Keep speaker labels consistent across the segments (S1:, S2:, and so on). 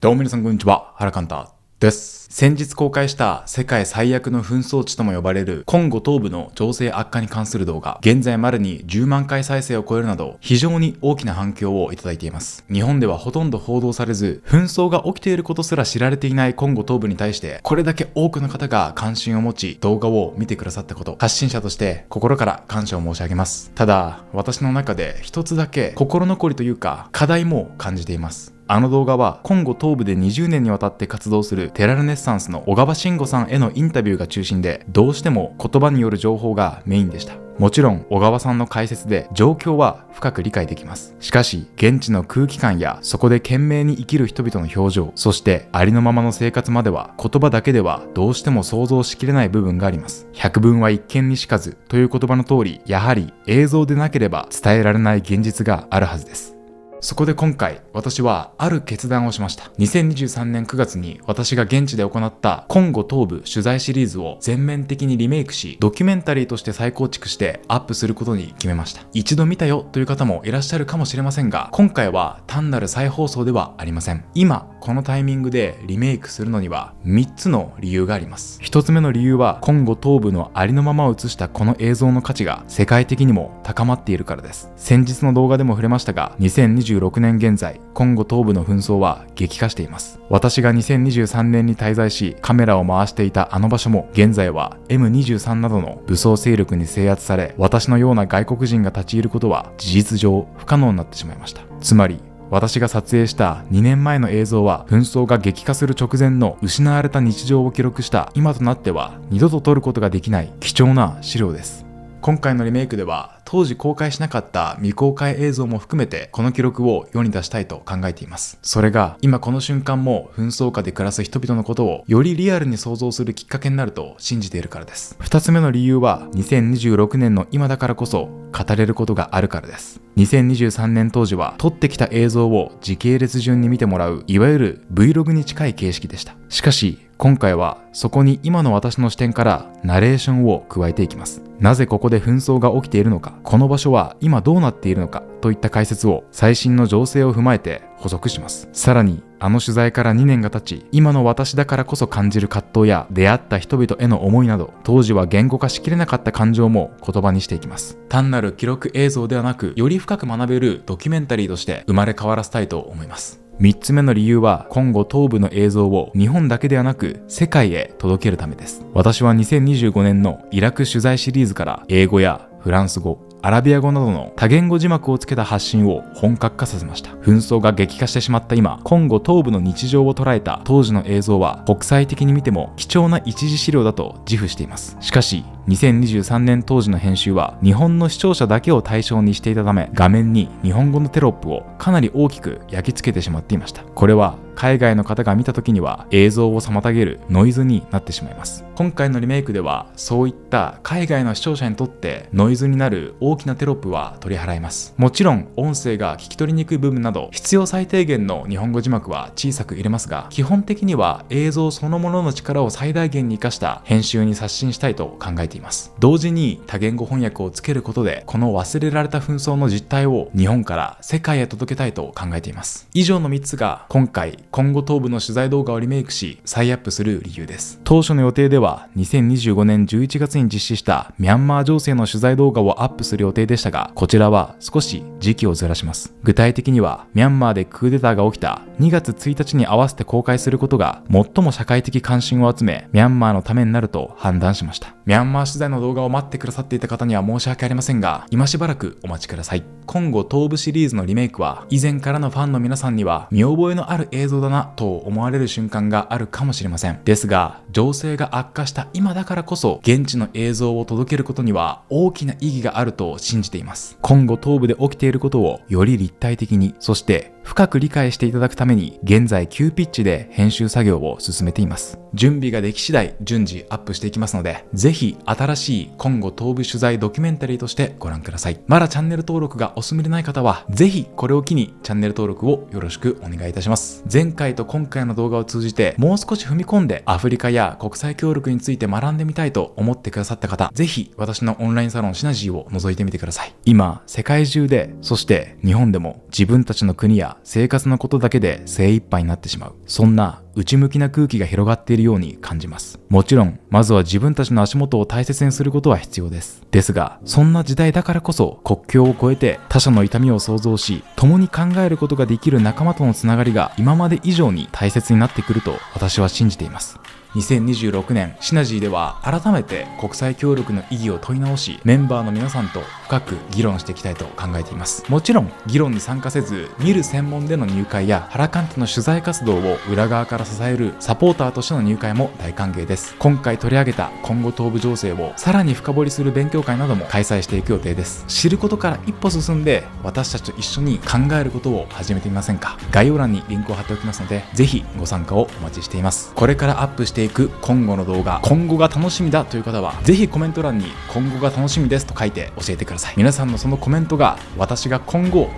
S1: どうも皆さんこんにちは、原寛太です。先日公開した世界最悪の紛争地とも呼ばれるコンゴ東部の情勢悪化に関する動画、現在までに10万回再生を超えるなど非常に大きな反響をいただいています。日本ではほとんど報道されず、紛争が起きていることすら知られていないコンゴ東部に対してこれだけ多くの方が関心を持ち動画を見てくださったこと、発信者として心から感謝を申し上げます。ただ私の中で一つだけ心残りというか課題も感じています。あの動画はコンゴ東部で20年にわたって活動するテラルネッサンスの小川慎吾さんへのインタビューが中心で、どうしても言葉による情報がメインでした。もちろん小川さんの解説で状況は深く理解できます。しかし現地の空気感やそこで懸命に生きる人々の表情、そしてありのままの生活までは言葉だけではどうしても想像しきれない部分があります。百聞は一見にしかずという言葉の通り、やはり映像でなければ伝えられない現実があるはずです。そこで今回私はある決断をしました。2023年9月に私が現地で行ったコンゴ東部取材シリーズを全面的にリメイクし、ドキュメンタリーとして再構築してアップすることに決めました。一度見たよという方もいらっしゃるかもしれませんが、今回は単なる再放送ではありません。今このタイミングでリメイクするのには3つの理由があります。1つ目の理由は、コンゴ東部のありのままを映したこの映像の価値が世界的にも高まっているからです。先日の動画でも触れましたが、2026年現在コンゴ東部の紛争は激化しています。私が2023年に滞在しカメラを回していたあの場所も現在は M23 などの武装勢力に制圧され、私のような外国人が立ち入ることは事実上不可能になってしまいました。つまり私が撮影した2年前の映像は、紛争が激化する直前の失われた日常を記録した今となっては二度と撮ることができない貴重な資料です。今回のリメイクでは当時公開しなかった未公開映像も含めてこの記録を世に出したいと考えています。それが今この瞬間も紛争下で暮らす人々のことをよりリアルに想像するきっかけになると信じているからです。2つ目の理由は、2026年の今だからこそ語れることがあるからです。2023年当時は撮ってきた映像を時系列順に見てもらう、いわゆる Vlog に近い形式でした。しかし今回はそこに今の私の視点からナレーションを加えていきます。なぜここで紛争が起きているのか、この場所は今どうなっているのかといった解説を最新の情勢を踏まえて補足します。さらにあの取材から2年が経ち、今の私だからこそ感じる葛藤や出会った人々への思いなど、当時は言語化しきれなかった感情も言葉にしていきます。単なる記録映像ではなく、より深く学べるドキュメンタリーとして生まれ変わらせたいと思います。3つ目の理由は、コンゴ東部の映像を日本だけではなく世界へ届けるためです。私は2025年のイラク取材シリーズから英語やフランス語、アラビア語などの多言語字幕をつけた発信を本格化させました。紛争が激化してしまった今、コンゴ東部の日常を捉えた当時の映像は国際的に見ても貴重な一次資料だと自負しています。しかし2023年当時の編集は日本の視聴者だけを対象にしていたため、画面に日本語のテロップをかなり大きく焼き付けてしまっていました。これは海外の方が見た時には映像を妨げるノイズになってしまいます。今回のリメイクではそういった海外の視聴者にとってノイズになる大きなテロップは取り払います。もちろん音声が聞き取りにくい部分など必要最低限の日本語字幕は小さく入れますが、基本的には映像そのものの力を最大限に生かした編集に刷新したいと考えています。同時に多言語翻訳をつけることで、この忘れられた紛争の実態を日本から世界へ届けたいと考えています。以上の3つが今回コンゴ東部の取材動画をリメイクし再アップする理由です。当初の予定では2025年11月に実施したミャンマー情勢の取材動画をアップする予定でしたが、こちらは少し時期をずらします。具体的にはミャンマーでクーデターが起きた2月1日に合わせて公開することが最も社会的関心を集め、ミャンマーのためになると判断しました。ミャンマー取材の動画を待ってくださっていた方には申し訳ありませんが、今しばらくお待ちください。コンゴ東部シリーズのリメイクは以前からのファンの皆さんには見覚えのある映像だなと思われる瞬間があるかもしれません。ですが情勢が悪化した今だからこそ現地の映像を届けることには大きな意義があると信じています。コンゴ東部で起きていることをより立体的に、そして深く理解していただくために現在急ピッチで編集作業を進めています。準備ができ次第順次アップしていきますので、ぜひ新しいコンゴ東部取材ドキュメンタリーとしてご覧ください。まだチャンネル登録がお済みでない方はぜひこれを機にチャンネル登録をよろしくお願いいたします。前前回と今回の動画を通じてもう少し踏み込んでアフリカや国際協力について学んでみたいと思ってくださった方、ぜひ私のオンラインサロンシナジーを覗いてみてください。今、世界中で、そして日本でも自分たちの国や生活のことだけで精一杯になってしまう。そんな内向きな空気が広がっているように感じます。もちろん、まずは自分たちの足元を大切にすることは必要です。ですが、そんな時代だからこそ国境を越えて他者の痛みを想像し、共に考えることができる仲間とのつながりが今まで以上に大切になってくると私は信じています。2026年、シナジーでは改めて国際協力の意義を問い直し、メンバーの皆さんと深く議論していきたいと考えています。もちろん、議論に参加せず、見る専門での入会や原監督の取材活動を裏側から支えるサポーターとしての入会も大歓迎です。今回取り上げた今後東部情勢をさらに深掘りする勉強会なども開催していく予定です。知ることから一歩進んで、私たちと一緒に考えることを始めてみませんか？概要欄にリンクを貼っておきますので、ぜひご参加をお待ちしています。これからアップしていく今後の動画、今後が楽しみだという方はぜひコメント欄に今後が楽しみですと書いて教えてください。皆さんのそのコメントが私が今後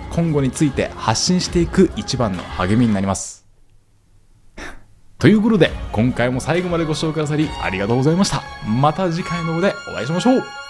S1: について発信していく一番の励みになりますということで、今回も最後までご視聴くださりありがとうございました。また次回の動画でお会いしましょう。